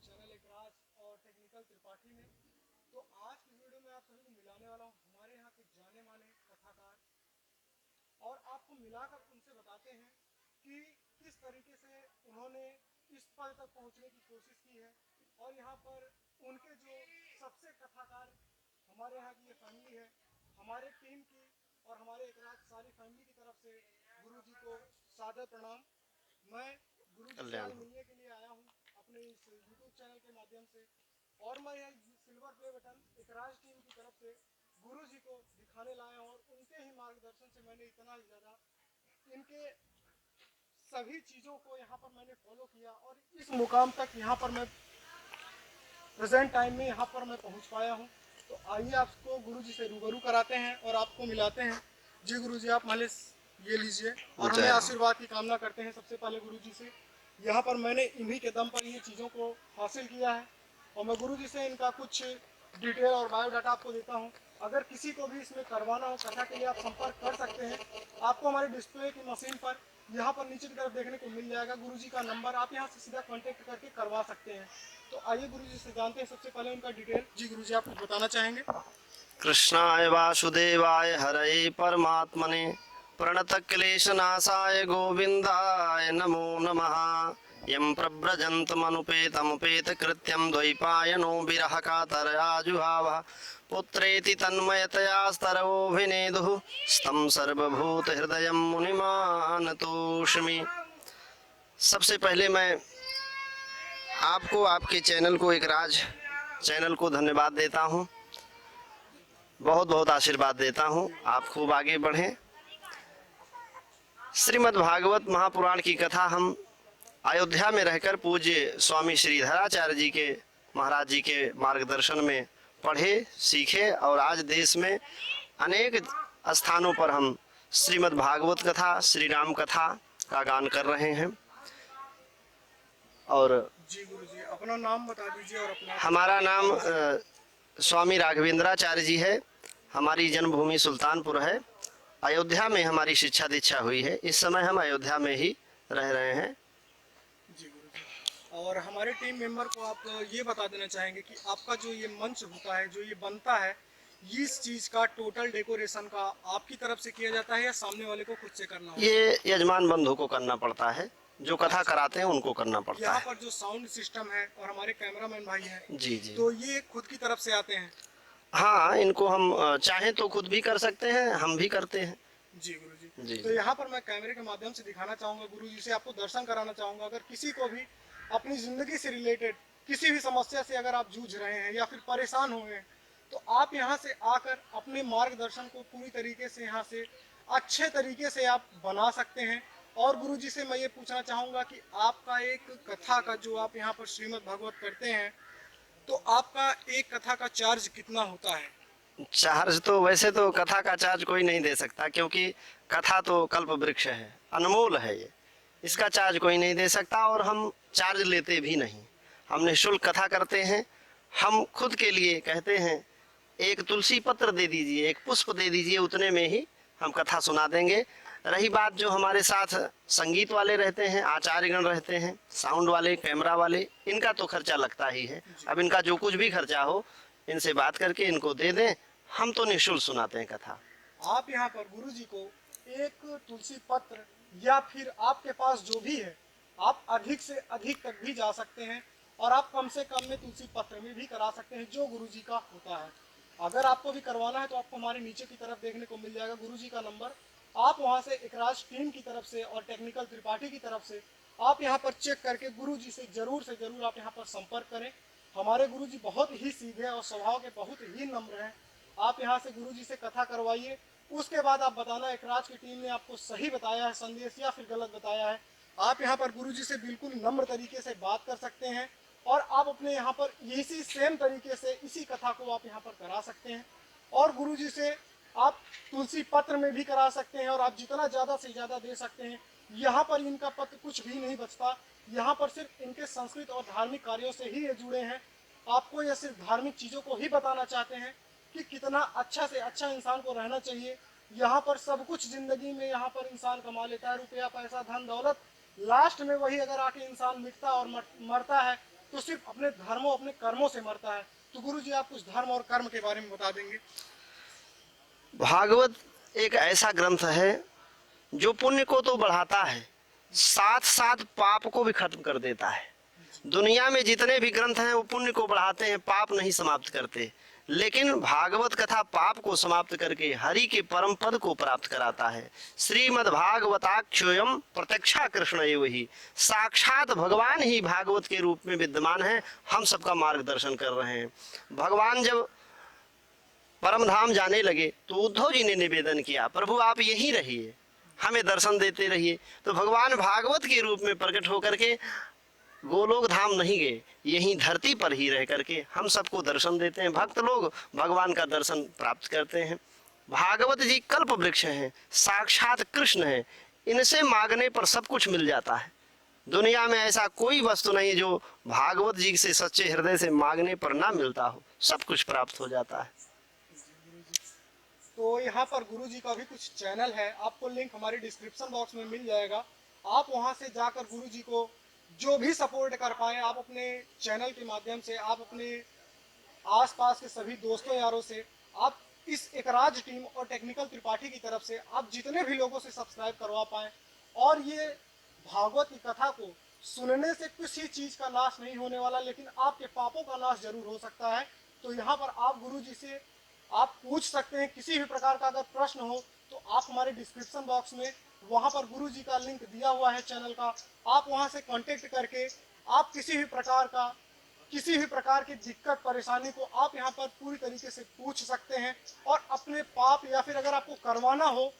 Channel Ekraj और technical Tripathi में। तो आज की वीडियो में आप सभी को मिलाने वाला हूँ हमारे यहाँ के जाने माने कथाकार, और आपको मिलाकर उनसे बताते हैं कि किस तरीके से उन्होंने इस पद तक पहुँचने की कोशिश की है। और यहाँ पर उनके जो सबसे कथाकार हमारे यहाँ की ये फैमिली है, हमारे टीम की और हमारे एकराज सारी फैमिली की तरफ से गुरु जी को सादर प्रणाम। मैं गुरु जी से आज मिलने के लिए आया हूँ अपने इस यूट्यूब चैनल के माध्यम से, और मैं यह silver play button Ekraj team की तरफ से गुरु जी को दिखाने लाया हूँ। और उनके ही मार्गदर्शन से मैंने इतना ही ज़्यादा इनके सभी चीज़ों को यहाँ पर मैंने फॉलो किया और इस मुकाम तक यहाँ पर मैं प्रेजेंट टाइम में यहाँ पर मैं पहुँच पाया हूँ। तो आइए आपको गुरु जी से रूबरू कराते हैं और आपको मिलाते हैं। जी गुरु जी, आप मालिश ये लीजिए और हमें आशीर्वाद की कामना करते हैं सबसे पहले गुरु जी से। यहाँ पर मैंने इन्हीं के दम पर ये चीज़ों को हासिल किया है और मैं गुरु जी से इनका कुछ डिटेल और बायोडाटा आपको देता हूँ। अगर किसी को भी इसमें करवाना हो कथा के लिए आप संपर्क कर सकते हैं। आपको हमारे डिस्प्ले की मशीन पर यहाँ पर नीचे की तरफ देखने को मिल जाएगा गुरु जी का नंबर, आप यहाँ से सीधा कांटेक्ट करके करवा सकते हैं। तो आइए गुरु जी से जानते हैं सबसे पहले उनका डिटेल। जी गुरु जी, आप कुछ बताना चाहेंगे? कृष्णाय वासुदेवाय हरये परमात्मने प्रणतक्लेशनाशाय गोविन्दाय नमो नमः। यं प्रव्रजन्तमनुपेतमुपेतकृत्यं द्वैपायनो विरहकातरया जुहावः पुत्रेति तन्मयतया स्तरवोऽभिनेदुः स्तं सर्वभूतहृदयं मुनिमानतोऽस्मि। सबसे पहले मैं आपको आपके चैनल को एकराज चैनल को धन्यवाद देता हूँ, बहुत बहुत आशीर्वाद देता हूँ। आप खूब आगे बढ़ें। श्रीमद् भागवत महापुराण की कथा हम अयोध्या में रहकर पूज्य स्वामी श्रीधराचार्य जी के महाराज जी के मार्गदर्शन में पढ़े सीखे, और आज देश में अनेक स्थानों पर हम श्रीमद् भागवत कथा श्री राम कथा का गान कर रहे हैं। और जी गुरु जी, अपना नाम बता दीजिए और अपना। हमारा नाम स्वामी राघवेंद्राचार्य जी है। हमारी जन्मभूमि सुल्तानपुर है। अयोध्या में हमारी शिक्षा दीक्षा हुई है। इस समय हम अयोध्या में ही रह रहे हैं। जी गुरु जी, और हमारे टीम मेंबर को आप ये बता देना चाहेंगे कि आपका जो ये मंच होता है, जो ये बनता है, इस चीज़ का टोटल डेकोरेशन का आपकी तरफ से किया जाता है या सामने वाले को खुद से करना होता है? ये यजमान बंधु को करना पड़ता है, जो कथा कराते हैं उनको करना पड़ता यहाँ है। पर जो साउंड सिस्टम है और हमारे कैमरामैन भाई हैं, जी जी, तो ये खुद की तरफ से आते हैं? हाँ, इनको हम चाहें तो खुद भी कर सकते हैं, हम भी करते हैं। जी गुरु जी, जी तो यहाँ पर मैं कैमरे के माध्यम से दिखाना चाहूँगा गुरु जी से, आपको दर्शन कराना चाहूँगा। अगर किसी को भी अपनी ज़िंदगी से रिलेटेड किसी भी समस्या से अगर आप जूझ रहे हैं या फिर परेशान हुए हैं, तो आप यहाँ से आकर अपने मार्गदर्शन को पूरी तरीके से यहाँ से अच्छे तरीके से आप बना सकते हैं। और गुरु जी से मैं ये पूछना चाहूँगा कि आपका एक कथा का जो आप यहाँ पर श्रीमद् भागवत करते हैं, तो आपका एक कथा का चार्ज कितना होता है? चार्ज तो वैसे तो कथा का चार्ज कोई नहीं दे सकता, क्योंकि कथा तो कल्प वृक्ष है, अनमोल है ये। इसका चार्ज कोई नहीं दे सकता और हम चार्ज लेते भी नहीं। हम निःशुल्क कथा करते हैं। हम खुद के लिए कहते हैं, एक तुलसी पत्र दे दीजिए, एक पुष्प दे दीजिए, उतने में ही हम कथा सुना देंगे। रही बात जो हमारे साथ संगीत वाले रहते हैं, आचार्यगण रहते हैं, साउंड वाले, कैमरा वाले, इनका तो खर्चा लगता ही है। अब इनका जो कुछ भी खर्चा हो, इनसे बात करके इनको दे दें, हम तो निःशुल्क सुनाते हैं कथा। आप यहाँ पर गुरु जी को एक तुलसी पत्र या फिर आपके पास जो भी है, आप अधिक से अधिक तक भी जा सकते हैं और आप कम से कम में तुलसी पत्र में भी करा सकते हैं जो गुरु जी का होता है। अगर आपको भी करवाना है तो आपको हमारे नीचे की तरफ देखने को मिल जाएगा गुरु जी का नंबर। आप वहाँ से एकराज टीम की तरफ से और टेक्निकल त्रिपाठी की तरफ से आप यहाँ पर चेक करके गुरु जी से ज़रूर आप यहाँ पर संपर्क करें। हमारे गुरु जी बहुत ही सीधे और स्वभाव के बहुत ही नम्र हैं। आप यहाँ से गुरु जी से कथा करवाइए, उसके बाद आप बताना एकराज की टीम ने आपको सही बताया है संदेश या फिर गलत बताया है। आप यहाँ पर गुरु जी से बिल्कुल नम्र तरीके से बात कर सकते हैं और आप अपने यहाँ पर इसी सेम तरीके से इसी कथा को आप यहाँ पर करा सकते हैं। और गुरु जी से आप तुलसी पत्र में भी करा सकते हैं और आप जितना ज़्यादा से ज़्यादा दे सकते हैं। यहाँ पर इनका पत्र कुछ भी नहीं बचता, यहाँ पर सिर्फ इनके संस्कृत और धार्मिक कार्यों से ही ये जुड़े हैं। आपको यह सिर्फ धार्मिक चीज़ों को ही बताना चाहते हैं कि कितना अच्छा से अच्छा इंसान को रहना चाहिए। यहाँ पर सब कुछ ज़िंदगी में यहाँ पर इंसान कमा लेता है, रुपया पैसा धन दौलत, लास्ट में वही अगर आके इंसान मिटता और मरता है तो सिर्फ अपने धर्मों अपने कर्मों से मरता है। तो गुरु जी आप कुछ धर्म और कर्म के बारे में बता देंगे? भागवत एक ऐसा ग्रंथ है जो पुण्य को तो बढ़ाता है, साथ साथ पाप को भी खत्म कर देता है। दुनिया में जितने भी ग्रंथ हैं वो पुण्य को बढ़ाते हैं, पाप नहीं समाप्त करते, लेकिन भागवत कथा पाप को समाप्त करके हरि के परम पद को प्राप्त कराता है। श्रीमद् भागवताक्षोयम प्रत्यक्षा कृष्ण एव ही, साक्षात भगवान ही भागवत के रूप में विद्यमान है, हम सबका मार्गदर्शन कर रहे हैं। भगवान जब परम धाम जाने लगे तो उद्धव जी ने निवेदन किया, प्रभु आप यहीं रहिए, हमें दर्शन देते रहिए। तो भगवान भागवत के रूप में प्रकट होकर के गोलोक धाम नहीं गए, यहीं धरती पर ही रह करके हम सबको दर्शन देते हैं। भक्त लोग भगवान का दर्शन प्राप्त करते हैं। भागवत जी कल्प वृक्ष हैं, साक्षात कृष्ण हैं, इनसे मांगने पर सब कुछ मिल जाता है। दुनिया में ऐसा कोई वस्तु नहीं जो भागवत जी से सच्चे हृदय से मांगने पर ना मिलता हो, सब कुछ प्राप्त हो जाता है। तो यहाँ पर गुरु जी का भी कुछ चैनल है, आपको लिंक हमारे डिस्क्रिप्शन बॉक्स में मिल जाएगा। आप वहाँ से जाकर गुरु जी को जो भी सपोर्ट कर पाए आप अपने चैनल के माध्यम से, आप अपने आसपास के सभी दोस्तों यारों से, आप इस एकराज टीम और टेक्निकल त्रिपाठी की तरफ से आप जितने भी लोगों से सब्सक्राइब करवा पाएँ। और ये भागवत की कथा को सुनने से किसी चीज़ का नाश नहीं होने वाला, लेकिन आपके पापों का नाश जरूर हो सकता है। तो यहाँ पर आप गुरु जी से आप पूछ सकते हैं, किसी भी प्रकार का अगर प्रश्न हो तो आप हमारे डिस्क्रिप्शन बॉक्स में वहाँ पर गुरु जी का लिंक दिया हुआ है चैनल का, आप वहाँ से कांटेक्ट करके आप किसी भी प्रकार की दिक्कत परेशानी को आप यहाँ पर पूरी तरीके से पूछ सकते हैं। और अपने पाप या फिर अगर आपको करवाना हो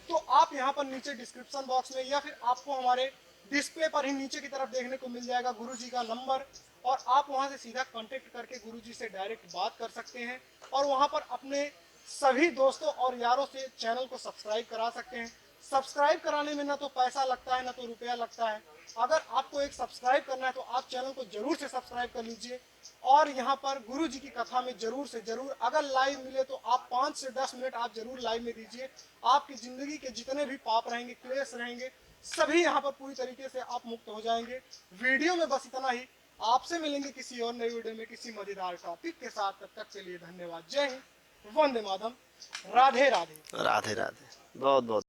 तो आप यहाँ पर नीचे डिस्क्रिप्शन बॉक्स में या फिर आपको हमारे डिस्प्ले पर ही नीचे की तरफ देखने को मिल जाएगा गुरु जी का नंबर, और आप वहां से सीधा कांटेक्ट करके गुरु जी से डायरेक्ट बात कर सकते हैं। और वहां पर अपने सभी दोस्तों और यारों से चैनल को सब्सक्राइब करा सकते हैं। सब्सक्राइब कराने में ना तो पैसा लगता है ना तो रुपया लगता है। अगर आपको एक सब्सक्राइब करना है तो आप चैनल को जरूर से सब्सक्राइब कर लीजिए। और यहाँ पर गुरु जी की कथा में जरूर से जरूर अगर लाइव मिले तो आप 5 से 10 मिनट आप जरूर लाइव में दीजिए। आपकी जिंदगी के जितने भी पाप रहेंगे, क्लेश रहेंगे, सभी यहाँ पर पूरी तरीके से आप मुक्त हो जाएंगे। वीडियो में बस इतना ही, आपसे मिलेंगे किसी और नई वीडियो में किसी मजेदार टॉपिक के साथ। तब तक के लिए धन्यवाद। जय हिंद, वंदे मातरम, राधे राधे। राधे राधे, बहुत बहुत